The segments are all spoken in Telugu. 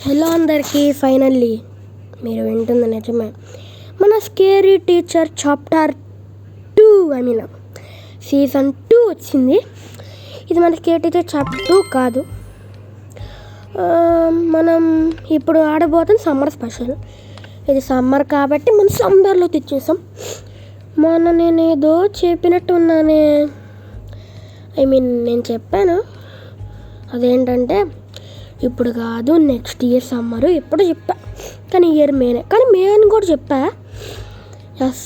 హలో అందరికీ, ఫైనల్లీ మీరు వింటుంది నిజమే. మన స్కేరీ టీచర్ చాప్టర్ 2 సీజన్ 2 వచ్చింది. ఇది మన స్కేరీ టీచర్ చాప్టర్ 2 కాదు. మనం ఇప్పుడు ఆడబోతుంది సమ్మర్ స్పెషల్. ఇది సమ్మర్ కాబట్టి మనం సమ్మర్లో తెచ్చేసాం. నేను ఏదో చెప్పినట్టు ఉన్నానే, నేను చెప్పాను. అదేంటంటే ఇప్పుడు కాదు, నెక్స్ట్ ఇయర్ సమ్మరు ఎప్పుడు చెప్పా, కానీ ఇయర్ మేనే, కానీ మే అని కూడా చెప్పా. Yes,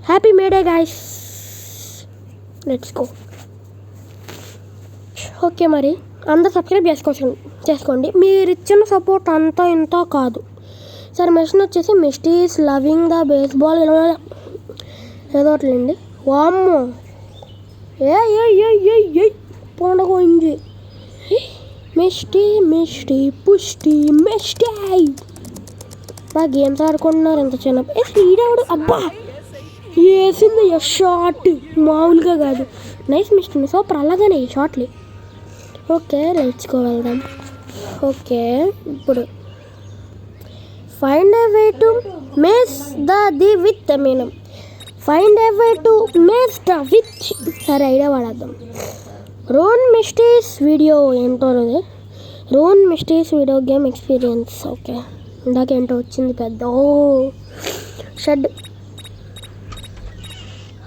happy May day guys, let's go. Okay, మరి అందరూ సబ్స్క్రైబ్ చేసుకోండి. మీరు ఇచ్చిన సపోర్ట్ అంతా ఇంత కాదు. సరే, మెషిన్ వచ్చేసి Misty is loving the baseball ఏదో ఒకట్లేండి. వామ్మో, ఏ పండుగ మిస్టీ పుష్టి బా గేమ్స్ ఆడుకుంటున్నారు ఎంత చిన్న. ఈడవాడు అబ్బా వేసింది షార్ట్, మామూలుగా కాదు. Nice Misty, super. అలాగనే ఈ షార్ట్లు. ఓకే, లెట్స్ గో, వెళ్దాం. ఓకే, ఇప్పుడు find a way to miss the with find a way to miss the with. సరే, ఐడియా వాడేద్దాం. రోన్ మిస్టీస్ వీడియో ఏంటో అనేది, రోన్ Misty's video game experience. Okay, ఇందాకేంటో వచ్చింది పెద్ద షెడ్,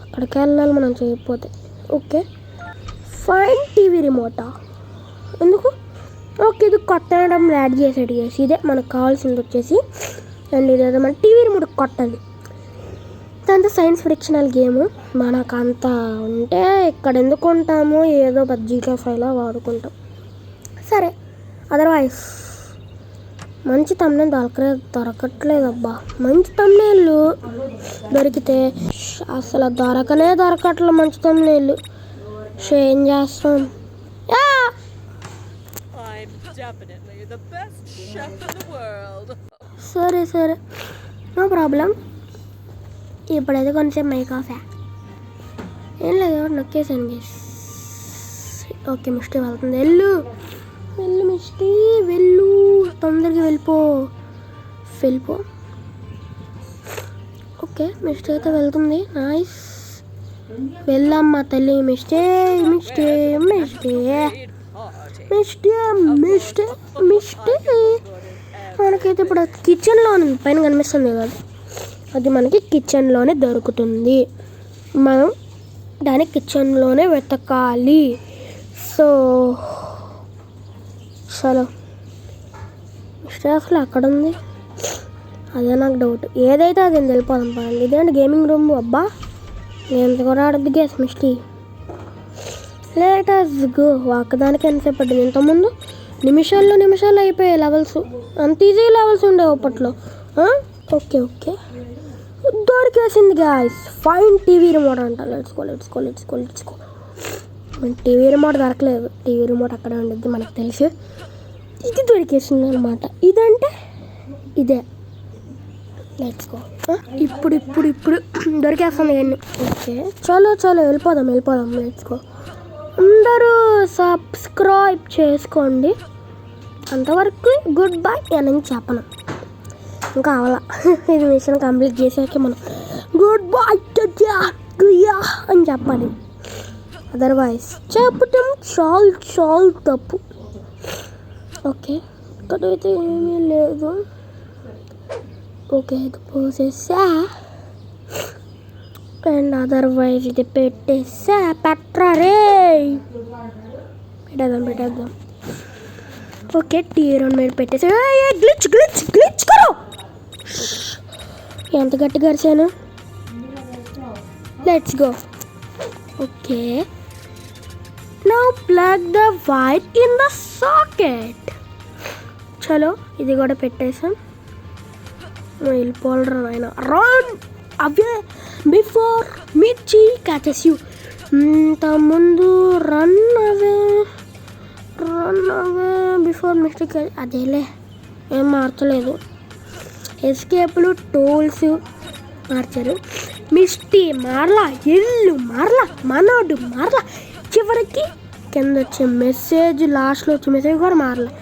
అక్కడికి వెళ్ళాలి మనం చేయకపోతే. ఓకే, ఫైన్ టీవీ రిమోటా ఎందుకు? ఓకే, ఇది కొట్టడం యాడ్ చేసేది ఇదే మనకు కావాల్సింది వచ్చేసి. అండ్ ఇదేదో మన టీవీ రిమోట్ కొట్టాలి. ఇదంతా సైన్స్ ఫిక్షనల్ గేమ్. మనకు అంత ఉంటే ఇక్కడ ఎందుకు ఉంటామో, ఏదో బజ్జీగా ఫైలా వాడుకుంటాం. సరే, అదర్వైజ్ మంచి తమ్నేల్ దొరకట్లేదు. అబ్బా, మంచి తమ్నేళ్ళు దొరికితే అసలు దొరకట్లేదు మంచి తమ్నేళ్ళు. ఏం చేస్తాం? సరే, నో ప్రాబ్లం. ఇప్పుడైతే కొంచెం మైక్ ఆఫ్. ఏం లేదు, నొక్కేసాను గేస్. ఓకే, మిస్టీ వెళ్తుంది. వెళ్ళు మిస్టీ, వెళ్ళు, తొందరగా వెళ్ళిపో. ఓకే, మిస్టీ అయితే వెళ్తుంది. నైస్, వెళ్ళమ్మా తల్లి. మిస్టీ మనకైతే ఇప్పుడు కిచెన్లో ఉంది, పైన కనిపిస్తుంది కదా, అది మనకి కిచెన్లోనే దొరుకుతుంది. మనం దాన్ని కిచెన్లోనే వెతకాలి. సో చలో, మిస్టర్ అసలు అక్కడ ఉంది, అదే నాకు డౌట్. ఏదైతే అది వెళ్ళిపోదాం పదండి. ఇదేంటి గేమింగ్ రూమ్? అబ్బా, ఎంత కూడా ఆడద్దు గేస్ మిస్టీ. Let's go. ఒక్కదానికి ఎంతసేపు పడ్డది? ఇంతకుముందు నిమిషాలు అయిపోయాయి లెవెల్స్. అంత ఈజీ లెవెల్స్ ఉండేవి అప్పట్లో. ఓకే, దొరికేసింది గాయ్స్. ఫైన్ టీవీ రిమోట్ అంట. Let's go. టీవీ రిమోట్ దొరకలేదు, టీవీ రిమోట్ అక్కడే ఉండేది మనకు తెలుసు. ఇది దొరికేసింది అనమాట. ఇదంటే ఇదే. Let's go. ఇప్పుడు దొరికేస్తుంది ఇవన్నీ. ఓకే, చలో వెళ్ళిపోదాం. Let's go. అందరూ సబ్స్క్రైబ్ చేసుకోండి. అంతవరకు గుడ్ బై అని చెప్పను, ఇంకా అవ్వాలా. ఇది మిషన్ కంప్లీట్ చేసాక మనం గుడ్ బై అని చెప్పాలి. అదర్వైజ్ చెప్పటం చాలా తప్పు. ఓకే, ఇక్కడైతే ఏమీ లేదు. ఓకే, ఇది పోసేసా. అండ్ అదర్వైజ్ ఇది పెట్టేసా. పెట్టేద్దాం. ఓకే, టీరన్ మీద పెట్టేసా. గ్లిచ్ కరో. ఎంత గట్టిగా అరిచాను. Let's go. Okay, now plug the wire in the socket. చలో, ఇది కూడా పెట్టేసాం. వెళ్ళిపోలరా నాయన. Run away before Mirchi catches you. ఇంతకుముందు రన్ అవే బిఫోర్ మిస్టేక్. అదేలే, ఏం మార్చలేదు. ఎస్కేప్లు టూల్స్ మార్చారు. మిస్టీ మార్లా, ఇల్లు మార్లా, మనోడు మార్లా, చివరికి కింద వచ్చే మెసేజ్, లాస్ట్లో వచ్చే మెసేజ్ కూడా మారలే.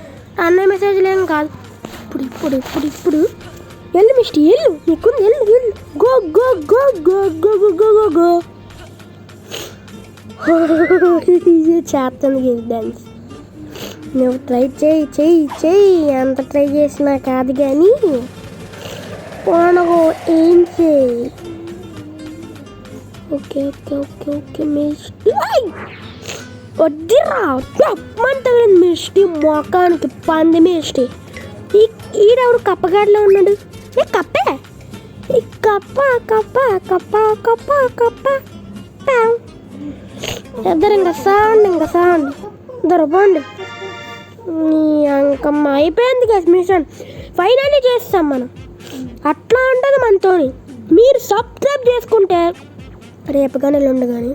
అన్నీ మెసేజ్లు ఏం కాదు. ఇప్పుడు ఇప్పుడు ఇప్పుడు ఇప్పుడు వెళ్ళు మిస్టీ వెళ్ళు నీకుంది వెళ్ళు వెళ్ళు go go go go go go go go go చేస్తాను డాన్స్. నువ్వు ట్రై చెయ్యి ఎంత ట్రై చేసినా కాదు కానీ పోనగో ఏం చేయి. Okay okay okay okay Misty వద్దిరా తప్పమంటలేదు మిస్టీ మొఖానికి పంది మిస్టీ. ఈడెవడు కప్పగాడిలో ఉన్నాడు. ఏ కప్పే ఈ కప్ప కప్ప కప్ప కప్ప కప్ప ఇద్దరు ఇంకా సాండి దొరకండి. ఇంకమ్మ అయిపోయింది కదా మిషన్. ఫైనల్లీ చేస్తాం మనం. అట్లా ఉంటుంది మనతోని. మీరు సబ్స్క్రైబ్ చేసుకుంటే రేపు కానీ ఎల్లుండి కానీ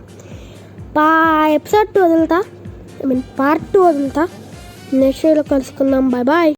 ఎపిసోడ్ 2 వదులుతా, పార్ట్ 2 వదులుతా. నెక్స్ట్ వీడియోలో కలుసుకుందాం. Bye bye.